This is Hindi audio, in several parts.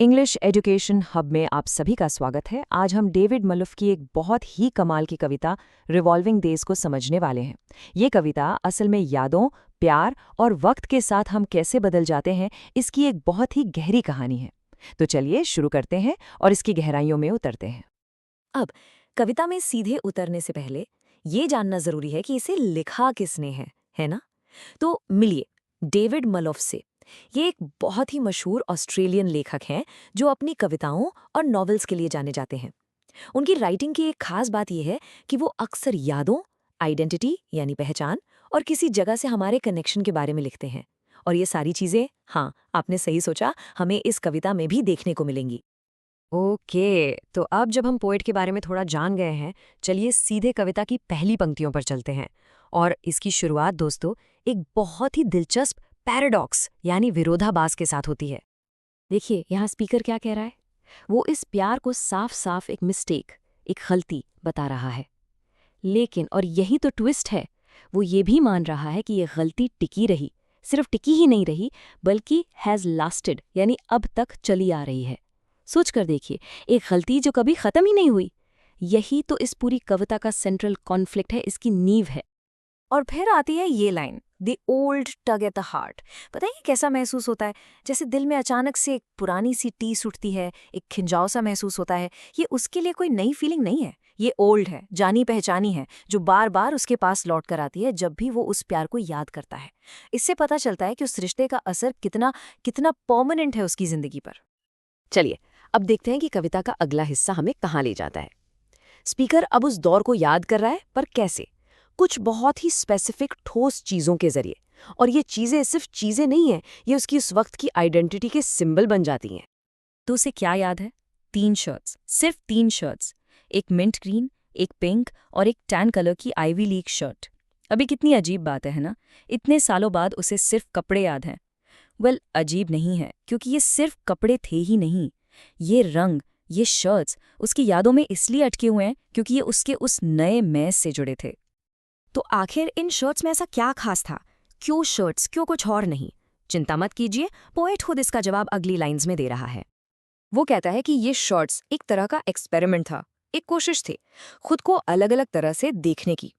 इंग्लिश एजुकेशन हब में आप सभी का स्वागत है। आज हम डेविड मलुफ की एक बहुत ही कमाल की कविता रिवॉल्विंग डेज को समझने वाले हैं। ये कविता असल में यादों, प्यार और वक्त के साथ हम कैसे बदल जाते हैं, इसकी एक बहुत ही गहरी कहानी है। तो चलिए शुरू करते हैं और इसकी गहराइयों में उतरते हैं। अब कविता में सीधे उतरने से पहले ये जानना जरूरी है कि इसे लिखा किसने है ना? तो मिलिए डेविड मलोफ से। ये एक बहुत ही मशहूर ऑस्ट्रेलियन लेखक हैं जो अपनी कविताओं और नॉवेल्स के लिए जाने जाते हैं। उनकी राइटिंग की एक खास बात यह है कि वो अक्सर यादों, आइडेंटिटी यानी पहचान और किसी जगह से हमारे कनेक्शन के बारे में लिखते हैं। और ये सारी चीजें, हाँ आपने सही सोचा, हमें इस कविता में भी देखने को मिलेंगी। ओके, तो अब जब हम पोएट के बारे में थोड़ा जान गए हैं, चलिए सीधे कविता की पहली पंक्तियों पर चलते हैं। और इसकी शुरुआत दोस्तों एक बहुत ही दिलचस्प पैराडॉक्स यानी विरोधाभास के साथ होती है। देखिए यहाँ स्पीकर क्या कह रहा है। वो इस प्यार को साफ साफ एक मिस्टेक, एक गलती बता रहा है। लेकिन और यही तो ट्विस्ट है, वो ये भी मान रहा है कि ये गलती टिकी रही, सिर्फ टिकी ही नहीं रही बल्कि हैज़ लास्टेड यानी अब तक चली आ रही है। सोच कर देखिए, एक गलती जो कभी खत्म ही नहीं हुई। यही तो इस पूरी कविता का सेंट्रल कॉन्फ्लिक्ट है, इसकी नींव है। और फिर आती है ये line, the old tug at the heart. पता है ये कैसा महसूस होता है? जैसे दिल में अचानक से एक पुरानी सी टीस उठती है, एक खिंजाव सा महसूस होता है। ये उसके लिए कोई नई फीलिंग नहीं है, ये ओल्ड है, जानी पहचानी है, जो बार बार उसके पास लौट कर आती है जब भी वो उस प्यार को याद करता है। इससे पता चलता है कि उस रिश्ते का असर कितना कितना परमानेंट है उसकी जिंदगी पर। चलिए अब देखते हैं कि कविता का अगला हिस्सा हमें कहाँ ले जाता है। स्पीकर अब उस दौर को याद कर रहा है, पर कैसे? कुछ बहुत ही स्पेसिफिक ठोस चीज़ों के जरिए। और ये चीज़ें सिर्फ चीज़ें नहीं हैं, ये उसकी उस वक्त की आइडेंटिटी के सिंबल बन जाती हैं। तो उसे क्या याद है? 3 शर्ट्स, सिर्फ 3 शर्ट्स। एक मिंट ग्रीन, एक पिंक और एक टैन कलर की आइवी लीग शर्ट। अभी कितनी अजीब बात है ना? इतने सालों बाद उसे सिर्फ कपड़े याद हैं। अजीब नहीं है, क्योंकि ये सिर्फ कपड़े थे ही नहीं। ये रंग, ये शर्ट्स उसकी यादों में इसलिए अटके हुए हैं क्योंकि ये उसके उस नए मैं से जुड़े थे। तो आखिर इन शर्ट्स में ऐसा क्या खास था? क्यों शर्ट्स, क्यों कुछ और नहीं? चिंता मत कीजिए, पोएट खुद इसका जवाब अगली लाइंस में दे रहा है। वो कहता है कि ये शॉर्ट्स एक तरह का एक्सपेरिमेंट था, एक कोशिश थी खुद को अलग अलग तरह से देखने की।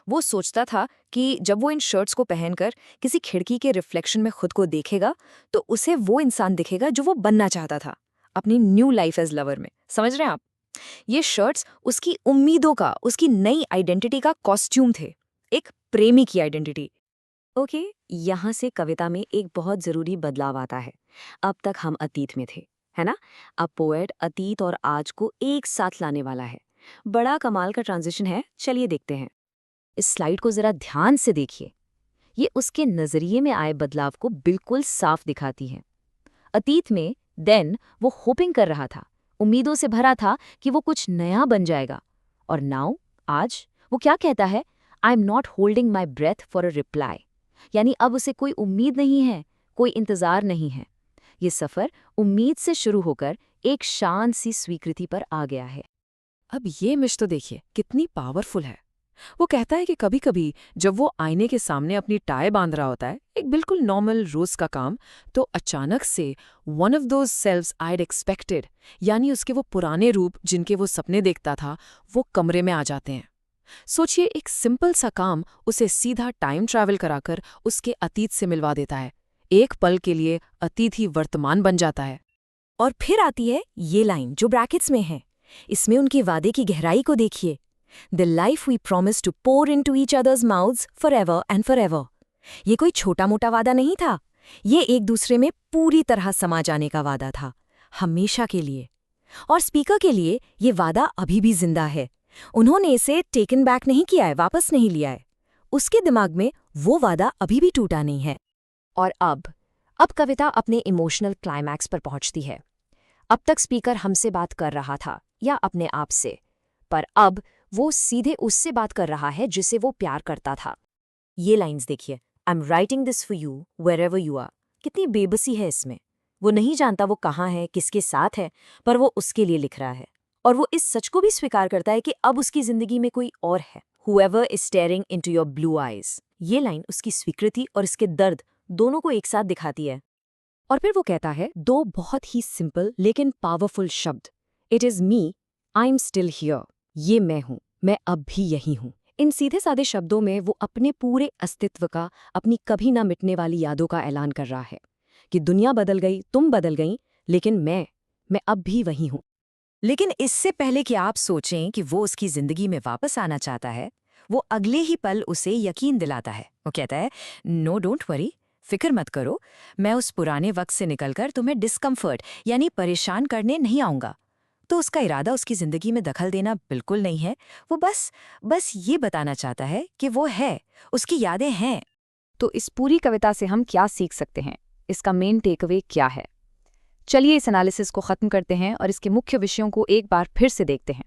वो सोचता था कि जब वो इन शर्ट्स को पहनकर किसी खिड़की के रिफ्लेक्शन में खुद को देखेगा तो उसे वो इंसान दिखेगा जो वो बनना चाहता था अपनी न्यू लाइफ एज लवर में। समझ रहे हैं आप? ये शर्ट्स उसकी उम्मीदों का, उसकी नई आइडेंटिटी का कॉस्ट्यूम थे, एक प्रेमी की आइडेंटिटी। ओके, यहाँ से कविता में एक बहुत जरूरी बदलाव आता है। अब तक हम अतीत में थे, है ना? अब पोएट अतीत और आज को एक साथ लाने वाला है। बड़ा कमाल का ट्रांजिशन है, चलिए देखते हैं। इस स्लाइड को जरा ध्यान से देखिए। ये उसके नजरिए में आए बदलाव को बिल्कुल साफ दिखाती है। अतीत में देन वो होपिंग कर रहा था, उम्मीदों से भरा था कि वो कुछ नया बन जाएगा। और नाउ, आज वो क्या कहता है? I am not holding my breath for a reply. यानी अब उसे कोई उम्मीद नहीं है, कोई इंतजार नहीं है। ये सफर उम्मीद से शुरू होकर एक शांत सी स्वीकृति पर आ गया है। अब ये मिश तो देखिए कितनी पावरफुल है। वो कहता है कि कभी कभी जब वो आईने के सामने अपनी टाई बांध रहा होता है, एक बिल्कुल नॉर्मल रोज का काम, तो अचानक से one of those selves I'd expected, यानी उसके वो पुराने रूप जिनके वो सपने देखता था, वो कमरे में आ जाते हैं। सोचिए, एक सिंपल सा काम उसे सीधा टाइम ट्रैवल कराकर उसके अतीत से मिलवा देता है। एक पल के लिए अतीत ही वर्तमान बन जाता है। और फिर आती है ये लाइन जो ब्रैकेट्स में है। इसमें उनके वादे की गहराई को देखिए। The life we promise to pour into each other's mouths forever and forever। ये कोई छोटा मोटा वादा नहीं था, ये एक दूसरे में पूरी तरह समा जाने का वादा था, हमेशा के लिए। और स्पीकर के लिए ये वादा अभी भी जिंदा है। उन्होंने इसे टेकन बैक नहीं किया है, वापस नहीं लिया है। उसके दिमाग में वो वादा अभी भी टूटा नहीं है। और अब कविता अपने इमोशनल क्लाइमैक्स पर पहुंचती है। अब तक स्पीकर हमसे बात कर रहा था या अपने आप से, पर अब वो सीधे उससे बात कर रहा है जिसे वो प्यार करता था। ये लाइन्स देखिए, I am writing this for you wherever you are. कितनी बेबसी है इसमें। वो नहीं जानता वो कहाँ है, किसके साथ है, पर वो उसके लिए लिख रहा है। और वो इस सच को भी स्वीकार करता है कि अब उसकी जिंदगी में कोई और है। Whoever is staring into your blue eyes। ये लाइन उसकी स्वीकृति और इसके दर्द दोनों को एक साथ दिखाती है। और फिर वो कहता है दो बहुत ही सिंपल लेकिन पावरफुल शब्द, it is me, I am still here. ये मैं हूं, मैं अब भी यही हूं। इन सीधे साधे शब्दों में वो अपने पूरे अस्तित्व का, अपनी कभी ना मिटने वाली यादों का ऐलान कर रहा है कि दुनिया बदल गई, तुम बदल गई, लेकिन मैं अब भी वही हूं। लेकिन इससे पहले कि आप सोचें कि वो उसकी जिंदगी में वापस आना चाहता है, वो अगले ही पल उसे यकीन दिलाता है। वो कहता है, नो डोंट वरी, फिक्र मत करो, मैं उस पुराने वक्त से निकलकर तुम्हें डिस्कम्फर्ट यानी परेशान करने नहीं आऊंगा। तो उसका इरादा उसकी जिंदगी में दखल देना बिल्कुल नहीं है। वो बस ये बताना चाहता है कि वो है, उसकी यादें हैं। तो इस पूरी कविता से हम क्या सीख सकते हैं? इसका मेन टेकअवे क्या है? चलिए इस एनालिसिस को खत्म करते हैं और इसके मुख्य विषयों को एक बार फिर से देखते हैं।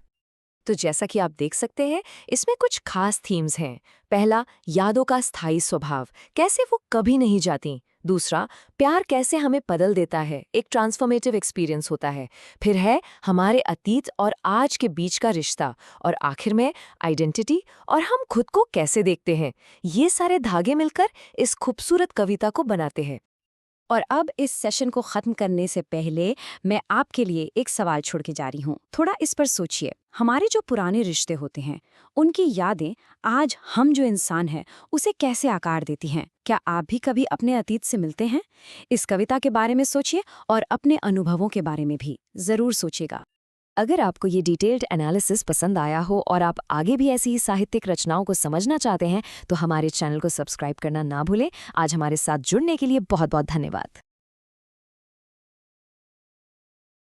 तो जैसा कि आप देख सकते हैं, इसमें कुछ खास थीम्स हैं। पहला, यादों का स्थायी स्वभाव, कैसे वो कभी नहीं जाती। दूसरा, प्यार कैसे हमें बदल देता है, एक ट्रांसफॉर्मेटिव एक्सपीरियंस होता है। फिर है हमारे अतीत और आज के बीच का रिश्ता। और आखिर में आइडेंटिटी और हम खुद को कैसे देखते हैं। ये सारे धागे मिलकर इस खूबसूरत कविता को बनाते हैं। और अब इस सेशन को खत्म करने से पहले मैं आपके लिए एक सवाल छोड़ के जा रही हूँ। थोड़ा इस पर सोचिए। हमारे जो पुराने रिश्ते होते हैं, उनकी यादें आज हम जो इंसान हैं उसे कैसे आकार देती हैं? क्या आप भी कभी अपने अतीत से मिलते हैं? इस कविता के बारे में सोचिए और अपने अनुभवों के बारे में भी ज़रूर सोचिएगा। अगर आपको ये डिटेल्ड एनालिसिस पसंद आया हो और आप आगे भी ऐसी ही साहित्यिक रचनाओं को समझना चाहते हैं तो हमारे चैनल को सब्सक्राइब करना ना भूलें। आज हमारे साथ जुड़ने के लिए बहुत बहुत धन्यवाद।